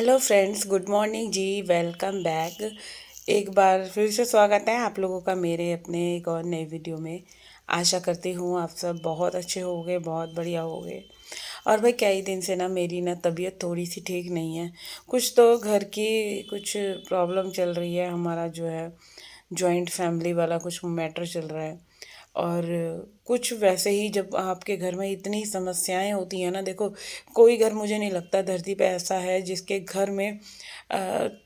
Hello friends, good morning जी। Welcome back. एक बार फिर से स्वागत है आप लोगों का मेरे अपने एक और नए वीडियो में। आशा करती हूँ आप सब बहुत अच्छे होंगे, बहुत बढ़िया होंगे। और भाई कई दिन से ना मेरी ना तबीयत थोड़ी सी ठीक नहीं है। कुछ तो घर की कुछ प्रॉब्लम चल रही है, हमारा जो है जॉइंट फैमिली वाला कुछ मैटर चल रहा है। और कुछ वैसे ही जब आपके घर में इतनी समस्याएं होती हैं ना, देखो कोई घर मुझे नहीं लगता धरती पे ऐसा है जिसके घर में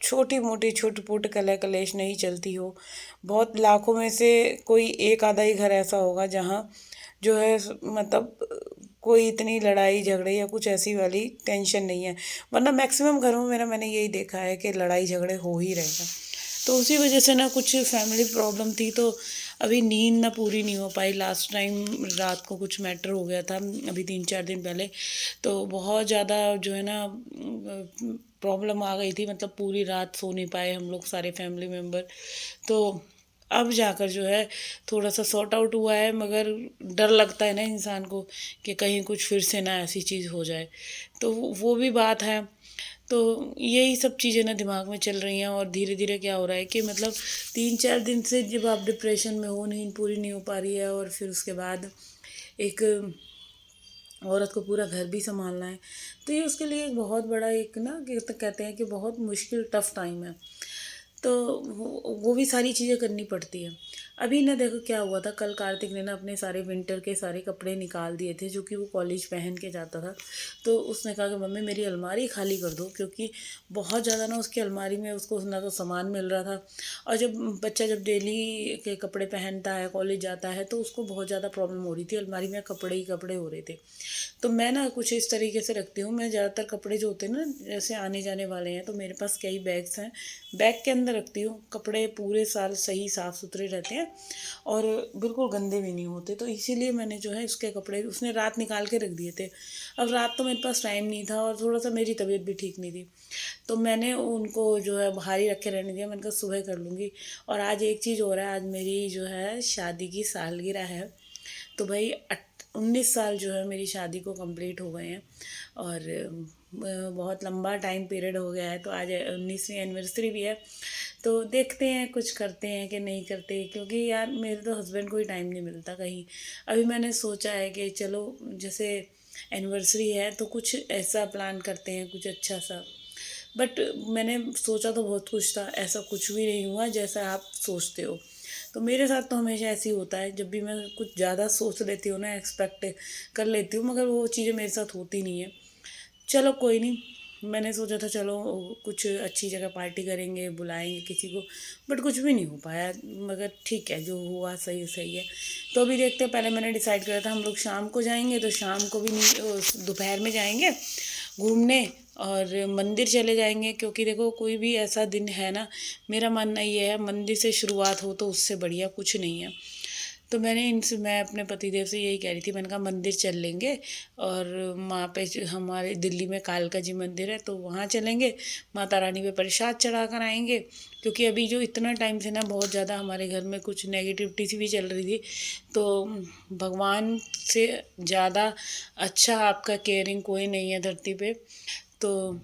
छोटी मोटी छोटी फूट कलह कलेश नहीं चलती हो। बहुत लाखों में से कोई एक आधा ही घर ऐसा होगा जहाँ जो है मतलब कोई इतनी लड़ाई झगड़े या कुछ ऐसी वाली टेंशन नहीं है। वरना मैक्सिमम घरों में मेरा मैंने यही देखा है कि लड़ाई झगड़े हो ही रहेगा। तो उसी वजह से ना कुछ फैमिली प्रॉब्लम थी, तो अभी नींद ना पूरी नहीं हो पाई। लास्ट टाइम रात को कुछ मैटर हो गया था, अभी 3-4 दिन पहले। तो बहुत ज़्यादा जो है ना प्रॉब्लम आ गई थी, मतलब पूरी रात सो नहीं पाए हम लोग सारे फैमिली मेम्बर। तो अब जाकर जो है थोड़ा सा सॉर्ट आउट हुआ है, मगर डर लगता है ना इंसान को कि कहीं कुछ फिर से ना ऐसी चीज़ हो जाए। तो वो भी बात है। तो यही सब चीज़ें ना दिमाग में चल रही हैं, और धीरे धीरे क्या हो रहा है कि मतलब 3-4 दिन से जब आप डिप्रेशन में हो, नींद पूरी नहीं हो पा रही है, और फिर उसके बाद एक औरत को पूरा घर भी संभालना है, तो ये उसके लिए एक बहुत बड़ा एक ना कहते हैं कि बहुत मुश्किल टफ टाइम है। तो वो भी सारी चीज़ें करनी पड़ती है। अभी ना देखो क्या हुआ था, कल कार्तिक ने ना अपने सारे विंटर के सारे कपड़े निकाल दिए थे जो कि वो कॉलेज पहन के जाता था। तो उसने कहा कि मम्मी मेरी अलमारी खाली कर दो, क्योंकि बहुत ज़्यादा ना उसकी अलमारी में उसको ना तो सामान मिल रहा था। और जब बच्चा जब डेली के कपड़े पहनता है, कॉलेज जाता है, तो उसको बहुत ज़्यादा प्रॉब्लम हो रही थी, अलमारी में कपड़े ही कपड़े हो रहे थे। तो मैं ना कुछ इस तरीके से रखती हूँ, मैं ज़्यादातर कपड़े जो होते हैं ना, जैसे आने जाने वाले हैं तो मेरे पास कई बैग्स हैं, बैग के अंदर रखती हूँ। कपड़े पूरे साल सही साफ़ सुथरे रहते हैं और बिल्कुल गंदे भी नहीं होते। तो इसीलिए मैंने जो है उसके कपड़े उसने रात निकाल के रख दिए थे। अब रात तो मेरे पास टाइम नहीं था और थोड़ा सा मेरी तबीयत भी ठीक नहीं थी, तो मैंने उनको जो है बाहर ही रख के रहने दिया। मैंने कहा सुबह कर लूँगी। और आज एक चीज़ हो रहा है, आज मेरी जो है शादी की सालगिरह है। तो भाई 19 साल जो है मेरी शादी को कंप्लीट हो गए हैं, और बहुत लंबा टाइम पीरियड हो गया है। तो आज 19वीं एनिवर्सरी भी है। तो देखते हैं कुछ करते हैं कि नहीं करते, क्योंकि यार मेरे तो हस्बैंड को ही टाइम नहीं मिलता कहीं। अभी मैंने सोचा है कि चलो जैसे एनिवर्सरी है तो कुछ ऐसा प्लान करते हैं, कुछ अच्छा सा। बट मैंने सोचा तो बहुत कुछ था, ऐसा कुछ भी नहीं हुआ जैसा आप सोचते हो। तो मेरे साथ तो हमेशा ऐसे ही होता है, जब भी मैं कुछ ज़्यादा सोच लेती हूँ ना, एक्सपेक्ट कर लेती हूँ, मगर वो चीज़ें मेरे साथ होती नहीं है। चलो कोई नहीं। मैंने सोचा था चलो कुछ अच्छी जगह पार्टी करेंगे, बुलाएंगे किसी को, बट कुछ भी नहीं हो पाया। मगर ठीक है, जो हुआ सही सही है। तो अभी देखते हैं, पहले मैंने डिसाइड किया था हम लोग शाम को जाएंगे, तो शाम को भी नहीं, दोपहर में जाएंगे घूमने और मंदिर चले जाएंगे। क्योंकि देखो कोई भी ऐसा दिन है ना, मेरा मानना ये है मंदिर से शुरुआत हो तो उससे बढ़िया कुछ नहीं है। तो मैं अपने पतिदेव से यही कह रही थी, मैंने कहा मंदिर चल लेंगे, और वहाँ पे हमारे दिल्ली में कालका जी मंदिर है तो वहाँ चलेंगे, माता रानी पे प्रसाद चढ़ा कर आएंगे। क्योंकि अभी जो इतना टाइम से ना बहुत ज़्यादा हमारे घर में कुछ नेगेटिविटी सी भी चल रही थी। तो भगवान से ज़्यादा अच्छा आपका केयरिंग कोई नहीं है धरती पे। तो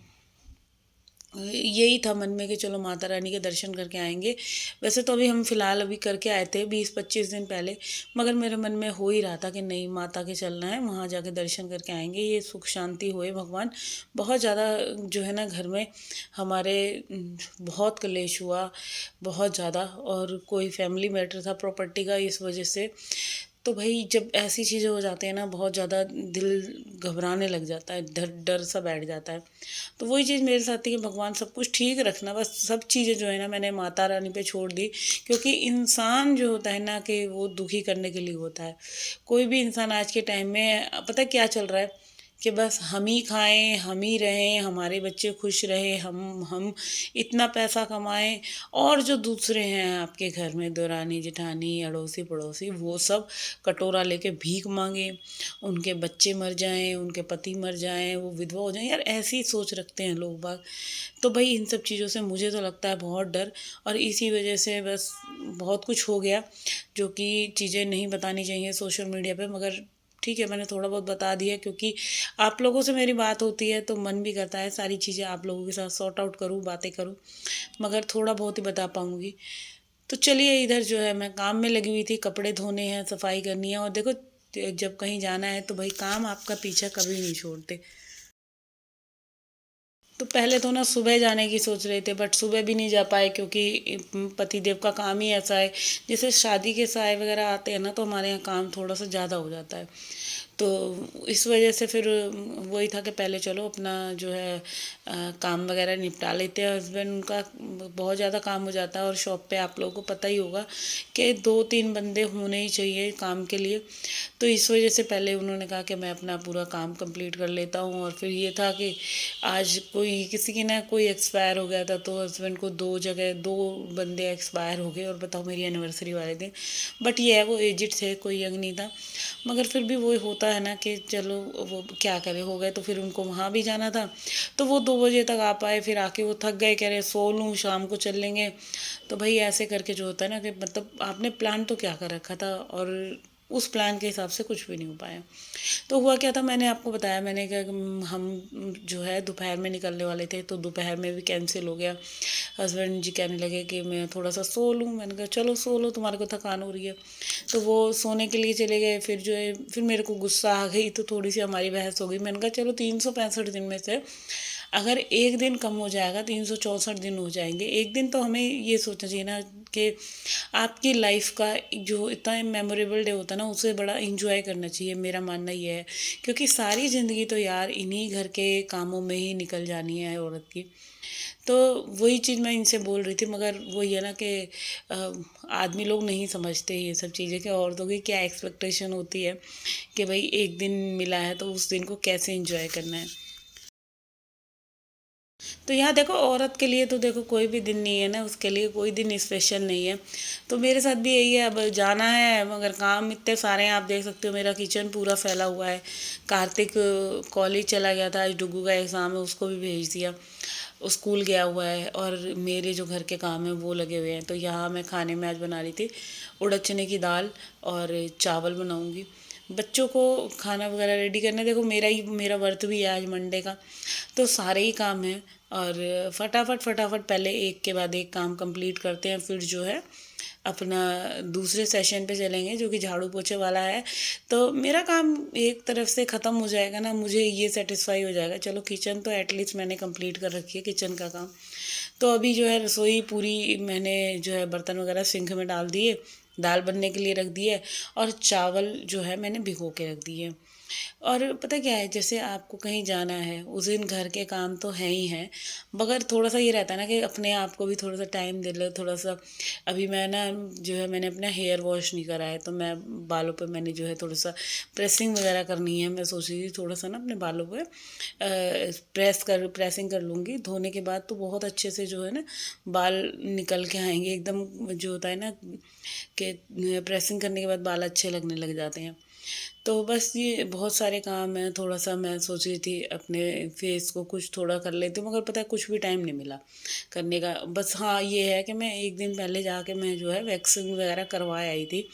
यही था मन में कि चलो माता रानी के दर्शन करके आएंगे। वैसे तो अभी हम फ़िलहाल अभी करके आए थे 20-25 दिन पहले, मगर मेरे मन में हो ही रहा था कि नहीं, माता के चलना है, वहाँ जाके दर्शन करके आएंगे, ये सुख शांति होए भगवान। बहुत ज़्यादा जो है ना घर में हमारे बहुत कलेश हुआ, बहुत ज़्यादा, और कोई फैमिली मैटर था प्रॉपर्टी का, इस वजह से। तो भाई जब ऐसी चीज़ें हो जाती हैं ना, बहुत ज़्यादा दिल घबराने लग जाता है, डर डर सा बैठ जाता है। तो वही चीज़ मेरे साथ थी कि भगवान सब कुछ ठीक रखना, बस सब चीज़ें जो है ना मैंने माता रानी पे छोड़ दी। क्योंकि इंसान जो होता है ना कि वो दुखी करने के लिए होता है। कोई भी इंसान आज के टाइम में पता है क्या चल रहा है, कि बस हम ही खाएं, हम ही रहें, हमारे बच्चे खुश रहे, हम इतना पैसा कमाएं, और जो दूसरे हैं आपके घर में दौरानी जेठानी अड़ोसी पड़ोसी, वो सब कटोरा लेके भीख मांगे, उनके बच्चे मर जाएं, उनके पति मर जाएं, वो विधवा हो जाएं। यार ऐसी सोच रखते हैं लोग बाग। तो भाई इन सब चीज़ों से मुझे तो लगता है बहुत डर, और इसी वजह से बस बहुत कुछ हो गया जो कि चीज़ें नहीं बतानी चाहिए सोशल मीडिया पे, मगर ठीक है, मैंने थोड़ा बहुत बता दिया, क्योंकि आप लोगों से मेरी बात होती है तो मन भी करता है सारी चीज़ें आप लोगों के साथ सॉर्ट आउट करूँ, बातें करूँ, मगर थोड़ा बहुत ही बता पाऊँगी। तो चलिए, इधर जो है मैं काम में लगी हुई थी, कपड़े धोने हैं, सफाई करनी है, और देखो जब कहीं जाना है तो भाई काम आपका पीछा कभी नहीं छोड़ते। तो पहले तो ना सुबह जाने की सोच रहे थे, बट सुबह भी नहीं जा पाए, क्योंकि पतिदेव का काम ही ऐसा है। जैसे शादी के साय वगैरह आते हैं ना, तो हमारे यहाँ काम थोड़ा सा ज़्यादा हो जाता है। तो इस वजह से फिर वही था कि पहले चलो अपना जो है काम वगैरह निपटा लेते हैं। हस्बैंड उनका बहुत ज़्यादा काम हो जाता है, और शॉप पे आप लोगों को पता ही होगा कि 2-3 बंदे होने ही चाहिए काम के लिए। तो इस वजह से पहले उन्होंने कहा कि मैं अपना पूरा काम कंप्लीट कर लेता हूँ। और फिर ये था कि आज कोई किसी की ना कोई एक्सपायर हो गया था, तो हस्बैंड को 2 जगह 2 बंदे एक्सपायर हो गए, और बताओ मेरी एनिवर्सरी वाले दिन। बट ये है, वो एजिड थे, कोई यंग नहीं था, मगर फिर भी वो होता है ना कि चलो वो क्या करे, हो गए। तो फिर उनको वहाँ भी जाना था, तो वो 2 बजे तक आ पाए, फिर आके वो थक गए, कह रहे सो लूँ, शाम को चल लेंगे। तो भाई ऐसे करके जो होता है ना कि मतलब आपने प्लान तो क्या कर रखा था, और उस प्लान के हिसाब से कुछ भी नहीं हो पाया। तो हुआ क्या था, मैंने आपको बताया, मैंने कहा कि हम जो है दोपहर में निकलने वाले थे, तो दोपहर में भी कैंसिल हो गया। हस्बैंड जी कहने लगे कि मैं थोड़ा सा सो लूँ। मैंने कहा चलो सो लो, तुम्हारे को थकान हो रही है। तो वो सोने के लिए चले गए। फिर जो है फिर मेरे को गुस्सा आ गई, तो थोड़ी सी हमारी बहस हो गई। मैंने कहा चलो 365 दिन में से अगर एक दिन कम हो जाएगा, 364 दिन हो जाएंगे, एक दिन तो हमें ये सोचना चाहिए ना कि आपकी लाइफ का जो इतना मेमोरेबल डे होता है ना, उसे बड़ा इंजॉय करना चाहिए। मेरा मानना ये है, क्योंकि सारी ज़िंदगी तो यार इन्हीं घर के कामों में ही निकल जानी है औरत की। तो वही चीज़ मैं इनसे बोल रही थी, मगर वही है ना कि आदमी लोग नहीं समझते ये सब चीज़ें कि औरतों की क्या एक्सपेक्टेशन होती है कि भाई एक दिन मिला है तो उस दिन को कैसे इंजॉय करना है। तो यहाँ देखो, औरत के लिए तो देखो कोई भी दिन नहीं है ना, उसके लिए कोई दिन स्पेशल नहीं है। तो मेरे साथ भी यही है, अब जाना है, मगर काम इतने सारे हैं। आप देख सकते हो मेरा किचन पूरा फैला हुआ है। कार्तिक कॉलेज चला गया था, आज डुगू का एग्ज़ाम है, उसको भी भेज दिया, वो स्कूल गया हुआ है, और मेरे जो घर के काम हैं वो लगे हुए हैं। तो यहाँ मैं खाने में आज बना रही थी उड़द चने की दाल, और चावल बनाऊँगी। बच्चों को खाना वगैरह रेडी करना, देखो मेरा व्रत भी है आज मंडे का, तो सारे ही काम हैं। और फटाफट फटाफट पहले एक के बाद एक काम कंप्लीट करते हैं, फिर जो है अपना दूसरे सेशन पे चलेंगे, जो कि झाड़ू पोछे वाला है। तो मेरा काम एक तरफ से ख़त्म हो जाएगा ना, मुझे ये सेटिस्फाई हो जाएगा, चलो किचन तो एटलीस्ट मैंने कंप्लीट कर रखी है, किचन का काम। तो अभी जो है रसोई पूरी मैंने जो है बर्तन वगैरह सिंक में डाल दिए, दाल बनने के लिए रख दी है, और चावल जो है मैंने भिगो के रख दिए। और पता क्या है, जैसे आपको कहीं जाना है उस दिन घर के काम तो हैं ही हैं, मगर थोड़ा सा ये रहता है ना कि अपने आप को भी थोड़ा सा टाइम दे लो, थोड़ा सा। अभी मैं ना जो है मैंने अपना हेयर वॉश नहीं करा है, तो मैं बालों पे मैंने जो है थोड़ा सा प्रेसिंग वगैरह करनी है। मैं सोच रही थी थोड़ा सा ना अपने बालों पे प्रेसिंग कर लूँगी। धोने के बाद तो बहुत अच्छे से जो है ना बाल निकल के आएंगे एकदम। जो होता है ना कि प्रेसिंग करने के बाद बाल अच्छे लगने लग जाते हैं। तो बस ये बहुत सारे काम हैं, थोड़ा सा मैं सोच रही थी अपने फेस को कुछ थोड़ा कर लेती हूँ, मगर पता है कुछ भी टाइम नहीं मिला करने का। बस हाँ ये है कि मैं एक दिन पहले जाके मैं जो है वैक्सिंग वगैरह करवा आई थी,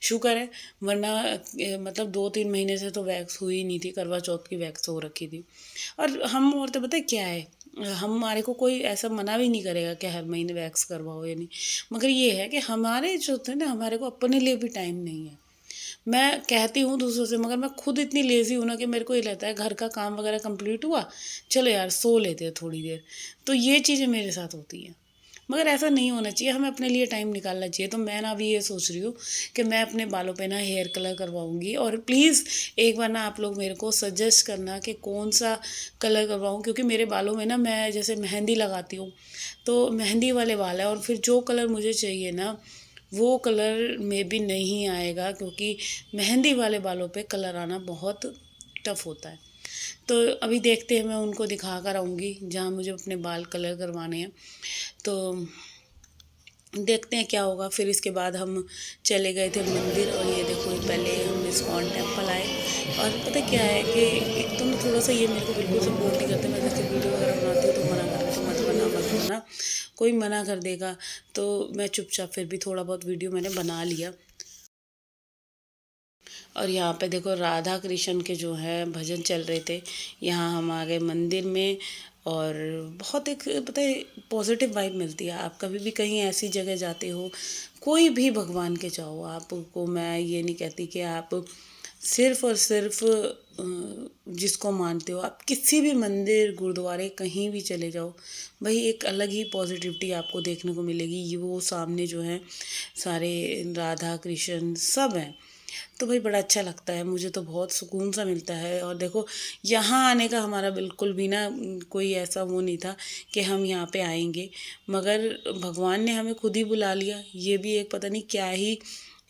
शुक्र है। वरना मतलब 2-3 महीने से तो वैक्स हुई नहीं थी, करवा चौथ की वैक्स हो रखी थी। और हम औरतें पता है क्या है, हमारे को कोई ऐसा मना भी नहीं करेगा कि हर महीने वैक्स करवाओ या नहीं, मगर ये है कि हमारे जो होते हैं ना, हमारे को अपने लिए भी टाइम नहीं है। मैं कहती हूँ दूसरों से, मगर मैं खुद इतनी लेज़ी हूँ ना कि मेरे को ये लगता है घर का काम वगैरह कंप्लीट हुआ, चलो यार सो लेते हैं थोड़ी देर। तो ये चीज़ें मेरे साथ होती हैं, मगर ऐसा नहीं होना चाहिए, हमें अपने लिए टाइम निकालना चाहिए। तो मैं ना अभी ये सोच रही हूँ कि मैं अपने बालों पे ना हेयर कलर करवाऊँगी। और प्लीज़ एक बार ना आप लोग मेरे को सजेस्ट करना कि कौन सा कलर करवाऊँ, क्योंकि मेरे बालों में ना मैं जैसे मेहंदी लगाती हूँ, तो मेहंदी वाले बाल है, और फिर जो कलर मुझे चाहिए ना वो कलर में भी नहीं आएगा, क्योंकि मेहंदी वाले बालों पे कलर आना बहुत टफ होता है। तो अभी देखते हैं, मैं उनको दिखा कर आऊँगी जहाँ मुझे अपने बाल कलर करवाने हैं। तो देखते हैं क्या होगा। फिर इसके बाद हम चले गए थे मंदिर, और ये देखो पहले हम इस्कॉन टेम्पल आए। और पता क्या है कि एक तो ना थोड़ा सा ये मेरे को बिल्कुल सपोर्ट नहीं करते, मैं जैसे वीडियो वगैरह बनाती हूँ तो मना कर देते, मत बना मत बना, कोई मना कर देगा। तो मैं चुपचाप फिर भी थोड़ा बहुत वीडियो मैंने बना लिया। और यहाँ पे देखो राधा कृष्ण के जो है भजन चल रहे थे। यहाँ हम आ गए मंदिर में और बहुत एक पता है पॉजिटिव वाइब मिलती है। आप कभी भी कहीं ऐसी जगह जाते हो, कोई भी भगवान के जाओ, आपको मैं ये नहीं कहती कि आप सिर्फ़ और सिर्फ़ जिसको मानते हो आप किसी भी मंदिर गुरुद्वारे कहीं भी चले जाओ, भाई एक अलग ही पॉजिटिविटी आपको देखने को मिलेगी। ये वो सामने जो है सारे राधा कृष्ण सब हैं, तो भाई बड़ा अच्छा लगता है, मुझे तो बहुत सुकून सा मिलता है। और देखो यहाँ आने का हमारा बिल्कुल भी ना कोई ऐसा वो नहीं था कि हम यहाँ पे आएंगे, मगर भगवान ने हमें खुद ही बुला लिया। ये भी एक पता नहीं क्या ही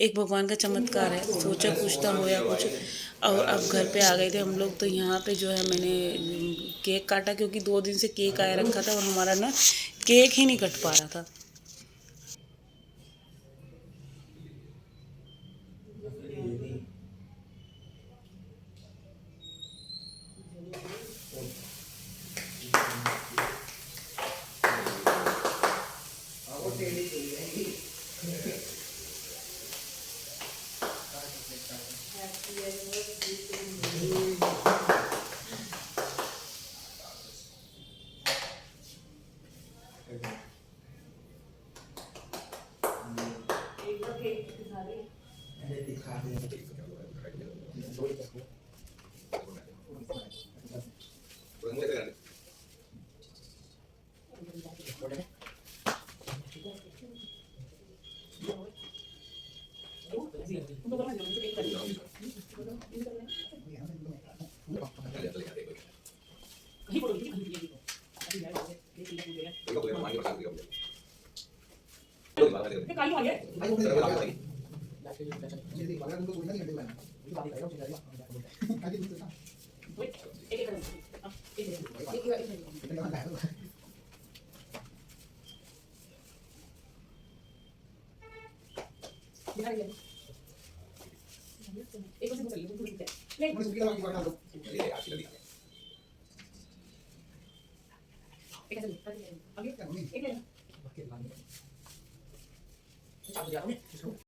एक भगवान का चमत्कार है। सोचा कुछ था हो या कुछ, और अब घर पे आ गए थे हम लोग। तो यहाँ पे जो है मैंने केक काटा, क्योंकि 2 दिन से केक आया रखा था और हमारा ना केक ही नहीं कट पा रहा था।